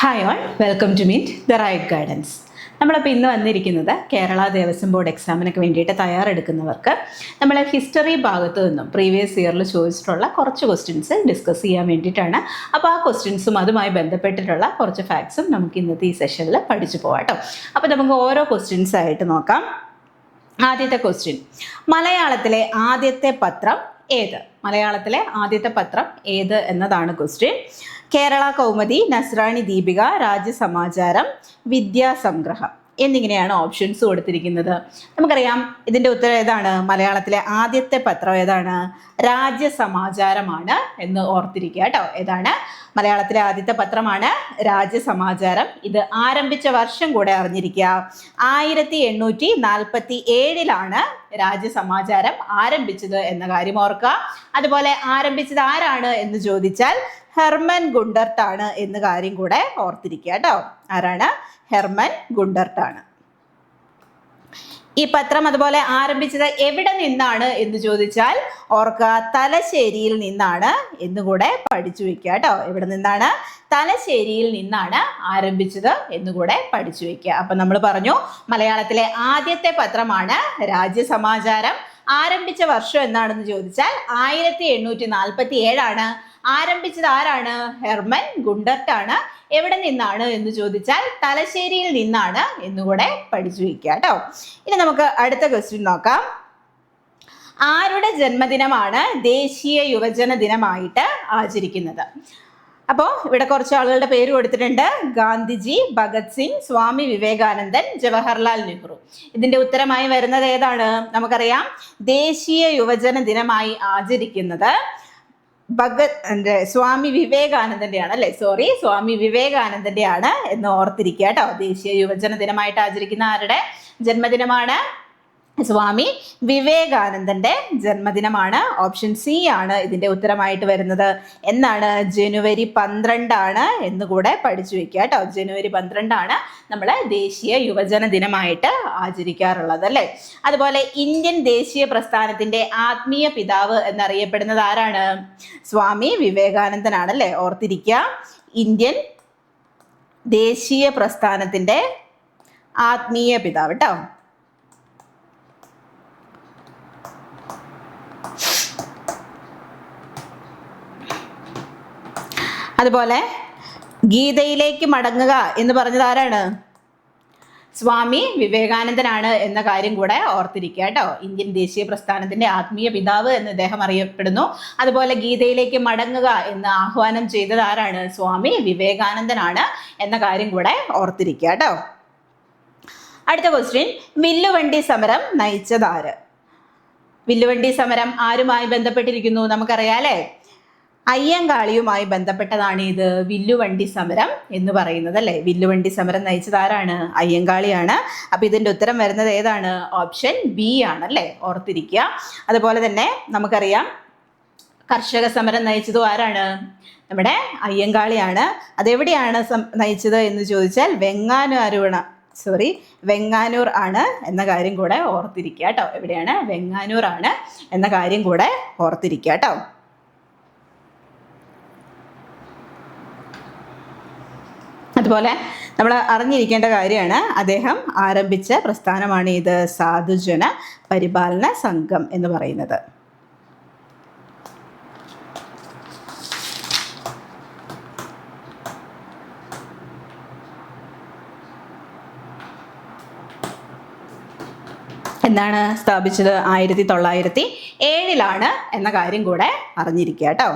Hi all, welcome to meet the right guidance. നമ്മളിപ്പോൾ ഇന്ന് വന്നിരിക്കുന്നത് കേരള ദേവസ്വം ബോർഡ് എക്സാമിനൊക്കെ വേണ്ടിയിട്ട് തയ്യാറെടുക്കുന്നവർക്ക് നമ്മൾ ഹിസ്റ്ററി ഭാഗത്തു നിന്നും പ്രീവിയസ് ഇയറിൽ ചോദിച്ചിട്ടുള്ള കുറച്ച് ക്വസ്റ്റ്യൻസ് ഡിസ്കസ് ചെയ്യാൻ വേണ്ടിയിട്ടാണ്. അപ്പോൾ ആ ക്വസ്റ്റ്യൻസും അതുമായി ബന്ധപ്പെട്ടിട്ടുള്ള കുറച്ച് ഫാക്ട്സും നമുക്ക് ഇന്നത്തെ ഈ സെഷനിൽ പഠിച്ചു പോകാം കേട്ടോ. അപ്പോൾ നമുക്ക് ഓരോ ക്വസ്റ്റ്യൻസ് ആയിട്ട് നോക്കാം. ആദ്യത്തെ ക്വസ്റ്റ്യൻ, മലയാളത്തിലെ ആദ്യത്തെ പത്രം ഏത്? മലയാളത്തിലെ ആദ്യത്തെ പത്രം ഏത് എന്നതാണ് ക്വസ്റ്റ്യൻ. കേരള കൗമുദി, നസ്രാണി ദീപിക, രാജ്യസമാചാരം, വിദ്യാസംഗ്രഹം എന്നിങ്ങനെയാണ് ഓപ്ഷൻസ് കൊടുത്തിരിക്കുന്നത്. നമുക്കറിയാം ഇതിൻ്റെ ഉത്തരം ഏതാണ്? മലയാളത്തിലെ ആദ്യത്തെ പത്രം ഏതാണ്? രാജ്യസമാചാരമാണ് എന്ന് ഓർത്തിരിക്കുക കേട്ടോ. ഏതാണ്? മലയാളത്തിലെ ആദ്യത്തെ പത്രമാണ് രാജ്യസമാചാരം. ഇത് ആരംഭിച്ച വർഷം കൂടെ അറിഞ്ഞിരിക്കുക. 1847 രാജ്യസമാചാരം ആരംഭിച്ചത് എന്ന കാര്യം ഓർക്കുക. അതുപോലെ ആരംഭിച്ചത് ആരാണ് എന്ന് ചോദിച്ചാൽ ഹെർമൻ ഗുണ്ടർട്ട് ആണ് എന്ന കാര്യം കൂടെ ഓർത്തിരിക്കുക കേട്ടോ. ആരാണ്? ഹെർമൻ ഗുണ്ടർട്ട് ആണ്. ഈ പത്രം അതുപോലെ ആരംഭിച്ചത് എവിടെ നിന്നാണ് എന്ന് ചോദിച്ചാൽ ഓർക്കുക, തലശ്ശേരിയിൽ നിന്നാണ് എന്നുകൂടെ പഠിച്ചു വെക്കുക കേട്ടോ. എവിടെ നിന്നാണ്? തലശ്ശേരിയിൽ നിന്നാണ് ആരംഭിച്ചത് എന്നുകൂടെ പഠിച്ചു വെക്കുക. അപ്പം നമ്മൾ പറഞ്ഞു മലയാളത്തിലെ ആദ്യത്തെ പത്രമാണ് രാജ്യസമാചാരം. ആരംഭിച്ച വർഷം എന്നാണെന്ന് ചോദിച്ചാൽ 1847 ആരംഭിച്ചത് ആരാണ്? ഹെർമൻ ഗുണ്ടർട്ട് ആണ്. എവിടെ നിന്നാണ് എന്ന് ചോദിച്ചാൽ തലശ്ശേരിയിൽ നിന്നാണ് എന്നുകൂടെ പഠിച്ചു വയ്ക്കുക കേട്ടോ. ഇനി നമുക്ക് അടുത്ത ക്വസ്റ്റ്യൻ നോക്കാം. ആരുടെ ജന്മദിനമാണ് ദേശീയ യുവജന ദിനമായിട്ട് ആചരിക്കുന്നത്? അപ്പോൾ ഇവിടെ കുറച്ച് ആളുകളുടെ പേര് കൊടുത്തിട്ടുണ്ട്. ഗാന്ധിജി, ഭഗത് സിംഗ്, സ്വാമി വിവേകാനന്ദൻ, ജവഹർലാൽ നെഹ്റു. ഇതിന്റെ ഉത്തരമായി വരുന്നത് ഏതാണ്? നമുക്കറിയാം ദേശീയ യുവജന ദിനമായി ആചരിക്കുന്നത് സ്വാമി വിവേകാനന്ദന്റെ ആണ് അല്ലെ. സ്വാമി വിവേകാനന്ദന്റെ ആണ് എന്ന് ഓർത്തിരിക്കുക കേട്ടോ. ദേശീയ യുവജന ദിനമായിട്ട് ആചരിക്കുന്ന ആരുടെ ജന്മദിനമാണ്? സ്വാമി വിവേകാനന്ദന്റെ ജന്മദിനമാണ്. ഓപ്ഷൻ സി ആണ് ഇതിന്റെ ഉത്തരമായിട്ട് വരുന്നത്. എന്നാണ്? ജനുവരി 12 എന്നുകൂടെ പഠിച്ചു വെക്കുക കേട്ടോ. ജനുവരി 12 നമ്മൾ ദേശീയ യുവജന ദിനമായിട്ട് ആചരിക്കാറുള്ളത് അല്ലേ. അതുപോലെ ഇന്ത്യൻ ദേശീയ പ്രസ്ഥാനത്തിന്റെ ആത്മീയ പിതാവ് എന്നറിയപ്പെടുന്നത് ആരാണ്? സ്വാമി വിവേകാനന്ദനാണ് അല്ലേ. ഓർത്തിരിക്കുക, ഇന്ത്യൻ ദേശീയ പ്രസ്ഥാനത്തിന്റെ ആത്മീയ പിതാവ് കേട്ടോ. അതുപോലെ ഗീതയിലേക്ക് മടങ്ങുക എന്ന് പറഞ്ഞത് ആരാണ്? സ്വാമി വിവേകാനന്ദനാണ് എന്ന കാര്യം കൂടെ ഓർത്തിരിക്കുക കേട്ടോ. ഇന്ത്യൻ ദേശീയ പ്രസ്ഥാനത്തിന്റെ ആത്മീയ പിതാവ് എന്ന് ഇദ്ദേഹം അറിയപ്പെടുന്നു. അതുപോലെ ഗീതയിലേക്ക് മടങ്ങുക എന്ന് ആഹ്വാനം ചെയ്തത് ആരാണ്? സ്വാമി വിവേകാനന്ദനാണ് എന്ന കാര്യം കൂടെ ഓർത്തിരിക്കുക കേട്ടോ. അടുത്ത ക്വസ്റ്റ്യൻ, വില്ലുവണ്ടി സമരം നയിച്ചത് ആര്? വില്ലുവണ്ടി സമരം ആരുമായി ബന്ധപ്പെട്ടിരിക്കുന്നു? നമുക്കറിയാം അല്ലേ. അയ്യങ്കാളിയുമായി ബന്ധപ്പെട്ടതാണ് ഇത് വില്ലുവണ്ടി സമരം എന്ന് പറയുന്നത് അല്ലേ. വില്ലുവണ്ടി സമരം നയിച്ചത് ആരാണ്? അയ്യങ്കാളിയാണ്. അപ്പൊ ഇതിന്റെ ഉത്തരം വരുന്നത് ഏതാണ്? ഓപ്ഷൻ ബി ആണ് അല്ലേ. ഓർത്തിരിക്കുക. അതുപോലെ തന്നെ നമുക്കറിയാം കർഷക സമരം നയിച്ചതും ആരാണ്? നമ്മുടെ അയ്യങ്കാളിയാണ്. അതെവിടെയാണ് നയിച്ചത് എന്ന് ചോദിച്ചാൽ വെങ്ങാനൂർ ആണ് എന്ന കാര്യം കൂടെ ഓർത്തിരിക്കുക കേട്ടോ. എവിടെയാണ്? വെങ്ങാനൂർ ആണ് എന്ന കാര്യം കൂടെ ഓർത്തിരിക്കുക കേട്ടോ. അതുപോലെ നമ്മൾ അറിഞ്ഞിരിക്കേണ്ട കാര്യമാണ്, അദ്ദേഹം ആരംഭിച്ച പ്രസ്ഥാനമാണ് ഇത് സാധുജന പരിപാലന സംഘം എന്ന് പറയുന്നത്. എന്നാണ് സ്ഥാപിച്ചത്? 1907 എന്ന കാര്യം കൂടെ അറിഞ്ഞിരിക്കുക കേട്ടോ.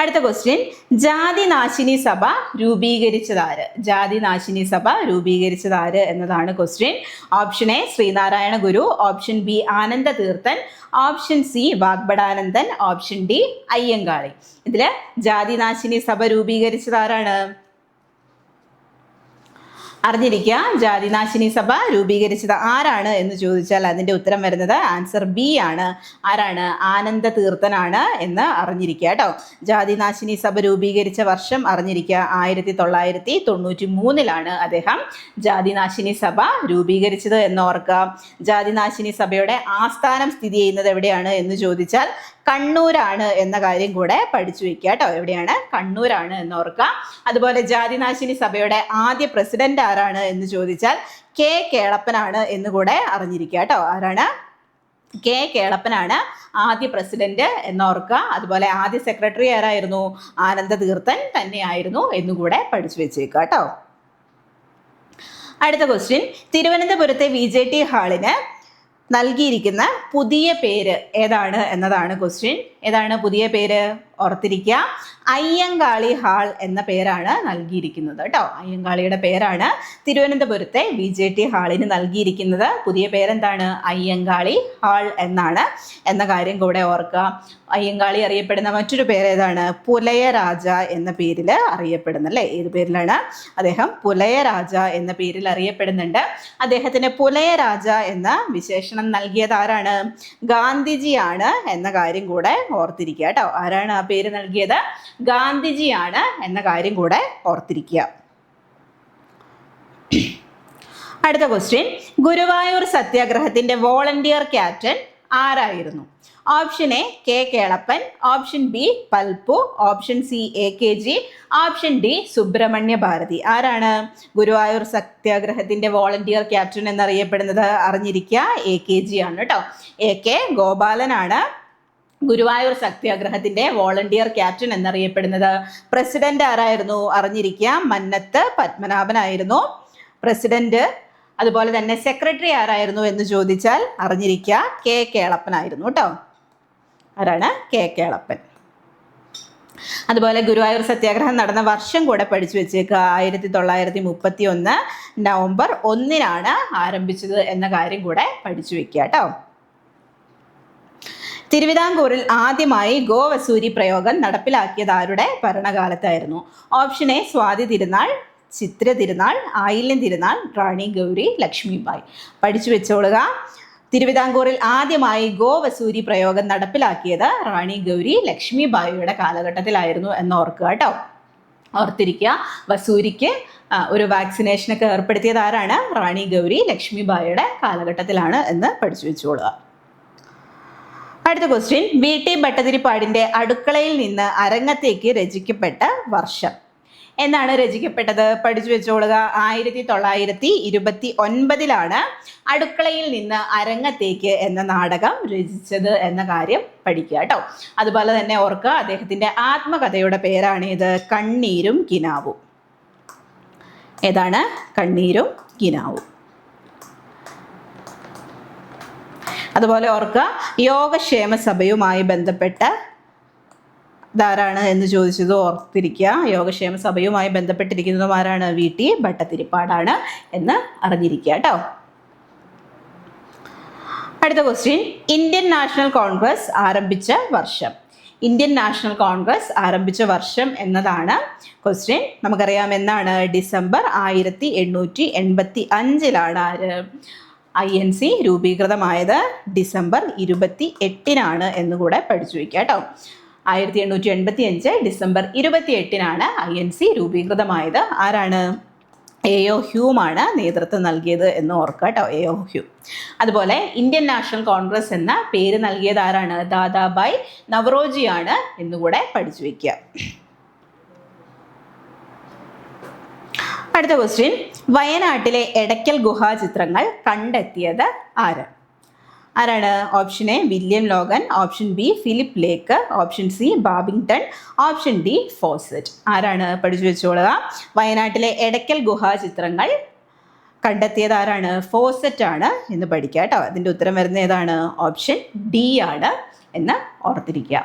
അടുത്ത ക്വസ്റ്റ്യൻ, ജാതിനാശിനി സഭ രൂപീകരിച്ചത് ആര്? ജാതിനാശിനി സഭ രൂപീകരിച്ചത് ആര് എന്നതാണ് question. Option A Sreenarayana Guru, option B Ananda Theerthan, option C Vagbhatananda, option D Ayyankali. ഇതില് ജാതിനാശിനി സഭ രൂപീകരിച്ചത് ആരാണ്? അറിഞ്ഞിരിക്കുക. ജാതിനാശിനി സഭ രൂപീകരിച്ചത് ആരാണ് എന്ന് ചോദിച്ചാൽ അതിന്റെ ഉത്തരം വരുന്നത് ആൻസർ ബി ആണ്. ആരാണ്? ആനന്ദ തീർത്ഥനാണ് എന്ന് അറിഞ്ഞിരിക്കുക കേട്ടോ. ജാതിനാശിനി സഭ രൂപീകരിച്ച വർഷം അറിഞ്ഞിരിക്കുക. 1993 അദ്ദേഹം ജാതിനാശിനി സഭ രൂപീകരിച്ചത് എന്ന് ഓർക്കുക. ജാതിനാശിനി സഭയുടെ ആസ്ഥാനം സ്ഥിതി ചെയ്യുന്നത് എവിടെയാണ് എന്ന് ചോദിച്ചാൽ കണ്ണൂരാണ് എന്ന കാര്യം കൂടെ പഠിച്ചു വെക്കുക കേട്ടോ. എവിടെയാണ്? കണ്ണൂരാണ് എന്ന് ഓർക്കുക. അതുപോലെ ജാതിനാശിനി സഭയുടെ ആദ്യ പ്രസിഡന്റ് ആരാണ് എന്ന് ചോദിച്ചാൽ കെ കേളപ്പനാണ് എന്ന് കൂടെ അറിഞ്ഞിരിക്കുക കേട്ടോ. ആരാണ്? കെ കേളപ്പനാണ് ആദ്യ പ്രസിഡന്റ് എന്നോർക്കുക. അതുപോലെ ആദ്യ സെക്രട്ടറി ആരായിരുന്നു? ആനന്ദതീർത്ഥൻ തന്നെയായിരുന്നു എന്നുകൂടെ പഠിച്ചു വെച്ചേക്കുക കേട്ടോ. അടുത്ത ക്വസ്റ്റ്യൻ, തിരുവനന്തപുരത്തെ VJT ഹാളിന് നൽകിയിരിക്കുന്ന പുതിയ പേര് ഏതാണ് എന്നതാണ് ക്വസ്റ്റ്യൻ. ഏതാണ് പുതിയ പേര്? ഓർത്തിരിക്കുക, അയ്യങ്കാളി ഹാൾ എന്ന പേരാണ് നൽകിയിരിക്കുന്നത് കേട്ടോ. അയ്യങ്കാളിയുടെ പേരാണ് തിരുവനന്തപുരത്തെ VJT ഹാളിന് നൽകിയിരിക്കുന്നത്. പുതിയ പേരെന്താണ്? അയ്യങ്കാളി ഹാൾ എന്നാണ് എന്ന കാര്യം കൂടെ ഓർക്കുക. അയ്യങ്കാളി അറിയപ്പെടുന്ന മറ്റൊരു പേര് ഏതാണ്? പുലയരാജ എന്ന പേരിൽ അറിയപ്പെടുന്നു അല്ലേ? ഏത് പേരിലാണ് അദ്ദേഹം? പുലയരാജ എന്ന പേരിൽ അറിയപ്പെടുന്നുണ്ട്. അദ്ദേഹത്തിന് പുലയരാജ എന്ന വിശേഷണം നൽകിയത് ആരാണ്? ഗാന്ധിജിയാണ് എന്ന കാര്യം കൂടെ ഓർത്തിരിക്കുക കേട്ടോ. ആരാണ് ആ പേര് നൽകിയത്? ഗാന്ധിജിയാണ് എന്ന കാര്യം കൂടെ ഓർത്തിരിക്കുക. അടുത്ത ക്വസ്റ്റ്യൻ, ഗുരുവായൂർ സത്യാഗ്രഹത്തിന്റെ വോളണ്ടിയർ ക്യാപ്റ്റൻ ആരായിരുന്നു? Option A K Kelappan, option B Palpu, option C AKG, option D Subrahmanya Bharathi. ആരാണ് ഗുരുവായൂർ സത്യാഗ്രഹത്തിന്റെ വോളണ്ടിയർ ക്യാപ്റ്റൻ എന്നറിയപ്പെടുന്നത്? അറിഞ്ഞിരിക്കുക, AKG ആണ് കേട്ടോ. AK ഗോപാലനാണ് ഗുരുവായൂർ സത്യാഗ്രഹത്തിന്റെ വോളണ്ടിയർ ക്യാപ്റ്റൻ എന്നറിയപ്പെടുന്നത്. പ്രസിഡന്റ് ആരായിരുന്നു? അറിഞ്ഞിരിക്കുക, മന്നത്ത് പത്മനാഭനായിരുന്നു പ്രസിഡന്റ്. അതുപോലെ തന്നെ സെക്രട്ടറി ആരായിരുന്നു എന്ന് ചോദിച്ചാൽ അറിഞ്ഞിരിക്കുക, കെ കേളപ്പനായിരുന്നു കേട്ടോ. ആരാണ്? കെ കേളപ്പൻ. അതുപോലെ ഗുരുവായൂർ സത്യാഗ്രഹം നടന്ന വർഷം കൂടെ പഠിച്ചു വെച്ചേക്കുക. 1931 നവംബർ 1 ആരംഭിച്ചത് എന്ന കാര്യം കൂടെ പഠിച്ചു വെക്കുക കേട്ടോ. തിരുവിതാംകൂറിൽ ആദ്യമായി ഗോവസൂരി പ്രയോഗം നടപ്പിലാക്കിയത് ആരുടെ ഭരണകാലത്തായിരുന്നു? ഓപ്ഷൻ എ സ്വാതി തിരുനാൾ, ചിത്ര തിരുനാൾ, ആയില്യം തിരുനാൾ, റാണി ഗൗരി ലക്ഷ്മിബായി. പഠിച്ചു വെച്ചോളുക. തിരുവിതാംകൂറിൽ ആദ്യമായി ഗോവസൂരി പ്രയോഗം നടപ്പിലാക്കിയത് റാണി ഗൗരി ലക്ഷ്മിബായിയുടെ കാലഘട്ടത്തിലായിരുന്നു എന്ന് ഓർക്കുക കേട്ടോ. ഓർത്തിരിക്കുക, വസൂരിക്ക് ഒരു വാക്സിനേഷനൊക്കെ ഏർപ്പെടുത്തിയത് ആരാണ്? റാണി ഗൗരി ലക്ഷ്മിബായിയുടെ കാലഘട്ടത്തിലാണ് എന്ന് പഠിച്ചു വെച്ചോളുക. അടുത്ത ക്വസ്റ്റ്യൻ, VT ഭട്ടതിരിപ്പാടിന്റെ അടുക്കളയിൽ നിന്ന് അരങ്ങത്തേക്ക് രചിക്കപ്പെട്ട വർഷം എന്നാണ് രചിക്കപ്പെട്ടത്? പഠിച്ചു വെച്ചോളുക. 1929 അടുക്കളയിൽ നിന്ന് അരങ്ങത്തേക്ക് എന്ന നാടകം രചിച്ചത് എന്ന കാര്യം പഠിക്കുക കേട്ടോ. അതുപോലെ തന്നെ ഓർക്കുക, അദ്ദേഹത്തിന്റെ ആത്മകഥയുടെ പേരാണിത്, കണ്ണീരും കിനാവും. ഏതാണ്? കണ്ണീരും കിനാവും. അതുപോലെ ഓർക്കുക, യോഗക്ഷേമ സഭയുമായി ബന്ധപ്പെട്ട ധാരാണ് എന്ന് ചോദിച്ചത് ഓർത്തിരിക്കുക. യോഗക്ഷേമ സഭയുമായി ബന്ധപ്പെട്ടിരിക്കുന്നതും ആരാണ്? VT ഭട്ടതിരിപ്പാടാണ് എന്ന് അറിഞ്ഞിരിക്കുക കേട്ടോ. അടുത്ത ക്വസ്റ്റ്യൻ, ഇന്ത്യൻ നാഷണൽ കോൺഗ്രസ് ആരംഭിച്ച വർഷം. ഇന്ത്യൻ നാഷണൽ കോൺഗ്രസ് ആരംഭിച്ച വർഷം എന്നതാണ് ക്വസ്റ്റ്യൻ. നമുക്കറിയാം എന്നാണ്? December 1885 INC രൂപീകൃതമായത്. ഡിസംബർ 28 എന്നുകൂടെ പഠിച്ചു വയ്ക്കുക കേട്ടോ. 1885 ഡിസംബർ 28 INC രൂപീകൃതമായത്. ആരാണ്? AO ഹ്യൂമാണ് നേതൃത്വം നൽകിയത് എന്ന് ഓർക്കുക കേട്ടോ. AO Hume. അതുപോലെ ഇന്ത്യൻ നാഷണൽ കോൺഗ്രസ് എന്ന പേര് നൽകിയത് ആരാണ്? ദാദാബായ് നവറോജിയാണ് എന്നുകൂടെ പഠിച്ചു വയ്ക്കുക. അടുത്ത ക്വസ്റ്റ്യൻ, വയനാട്ടിലെ എടയ്ക്കൽ ഗുഹാചിത്രങ്ങൾ കണ്ടെത്തിയത് ആരാണ്? Option A William Logan, option B Philip Lake, option C Babington, option D Fawcett. ആരാണ്? പഠിച്ചു വെച്ചോളുക. വയനാട്ടിലെ എടയ്ക്കൽ ഗുഹാചിത്രങ്ങൾ കണ്ടെത്തിയത് ആരാണ്? ഫോസറ്റ് ആണ് എന്ന് പഠിക്കുക കേട്ടോ. അതിൻ്റെ ഉത്തരം വരുന്ന ഏതാണ്? ഓപ്ഷൻ ഡി ആണ് എന്ന് ഓർത്തിരിക്കുക.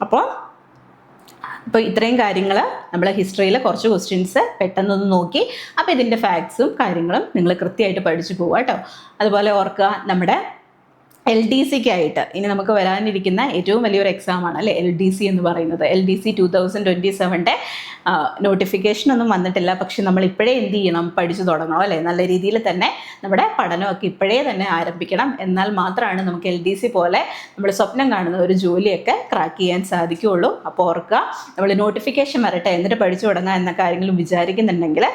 അപ്പോൾ ഇത്രയും കാര്യങ്ങൾ നമ്മൾ ഹിസ്റ്ററിയിൽ കുറച്ച് ക്വസ്റ്റ്യൻസ് പെട്ടെന്നൊന്ന് നോക്കി. അപ്പോൾ ഇതിൻ്റെ ഫാക്ട്സും കാര്യങ്ങളും നിങ്ങൾ കൃത്യമായിട്ട് പഠിച്ചു പോവുക കേട്ടോ. അതുപോലെ ഓർക്കുക, നമ്മുടെ LDCക്കായിട്ട് ഇനി നമുക്ക് വരാനിരിക്കുന്ന ഏറ്റവും വലിയൊരു എക്സാമാണ് അല്ലേ LDC എന്ന് പറയുന്നത്. LDC 2027 നോട്ടിഫിക്കേഷൻ ഒന്നും വന്നിട്ടില്ല. പക്ഷെ നമ്മൾ ഇപ്പോഴേ എന്ത് ചെയ്യണം? പഠിച്ചു തുടങ്ങണം അല്ലേ? നല്ല രീതിയിൽ തന്നെ നമ്മുടെ പഠനമൊക്കെ ഇപ്പോഴേ തന്നെ ആരംഭിക്കണം. എന്നാൽ മാത്രമാണ് നമുക്ക് LDC പോലെ നമ്മൾ സ്വപ്നം കാണുന്ന ഒരു ജോലിയൊക്കെ ക്രാക്ക് ചെയ്യാൻ സാധിക്കുകയുള്ളൂ. അപ്പോൾ ഓർക്കുക, നമ്മൾ നോട്ടിഫിക്കേഷൻ വരട്ടെ എന്നിട്ട് പഠിച്ചു തുടങ്ങാം എന്ന കാര്യങ്ങളും വിചാരിക്കുന്നുണ്ടെങ്കിൽ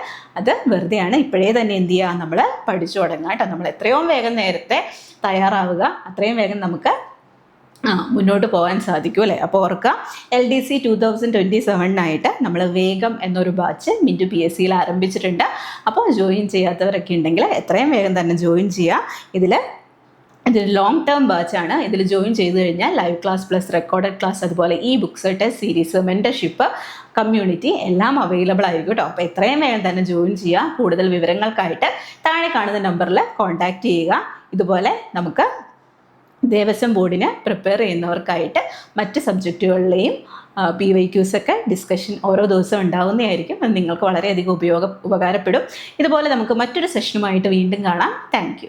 അത് വെറുതെയാണ്. ഇപ്പോഴേ തന്നെ എന്ത് ചെയ്യുക? നമ്മൾ പഠിച്ചു തുടങ്ങുക കേട്ടോ. നമ്മൾ എത്രയും വേഗം നേരത്തെ തയ്യാറാവുക, അത്രയും വേഗം നമുക്ക് മുന്നോട്ട് പോകാൻ സാധിക്കും അല്ലേ. അപ്പോൾ ഓർക്കുക, LDC 2027 നമ്മൾ വേഗം എന്നൊരു ബാച്ച് മിൻറ്റു PSCയിൽ ആരംഭിച്ചിട്ടുണ്ട്. അപ്പോൾ ജോയിൻ ചെയ്യാത്തവരൊക്കെ ഉണ്ടെങ്കിൽ എത്രയും വേഗം തന്നെ ജോയിൻ ചെയ്യുക. ഇതൊരു ലോങ് ടേം ബാച്ചാണ്. ഇതിൽ ജോയിൻ ചെയ്ത് കഴിഞ്ഞാൽ live class plus recorded class, അതുപോലെ books, test series, mentorship, community എല്ലാം അവൈലബിൾ ആയിരിക്കും കേട്ടോ. അപ്പോൾ എത്രയും വേഗം തന്നെ ജോയിൻ ചെയ്യുക. കൂടുതൽ വിവരങ്ങൾക്കായിട്ട് താഴെ കാണുന്ന നമ്പറിൽ കോൺടാക്റ്റ് ചെയ്യുക. ഇതുപോലെ നമുക്ക് ദേവസ്വം ബോർഡിന് പ്രിപ്പയർ ചെയ്യുന്നവർക്കായിട്ട് മറ്റ് സബ്ജക്റ്റുകളിലെയും PYQs ഒക്കെ ഡിസ്കഷൻ ഓരോ ദിവസവും ഉണ്ടാകുന്നതായിരിക്കും. അത് നിങ്ങൾക്ക് വളരെയധികം ഉപകാരപ്പെടും. ഇതുപോലെ നമുക്ക് മറ്റൊരു സെഷനുമായിട്ട് വീണ്ടും കാണാം. താങ്ക്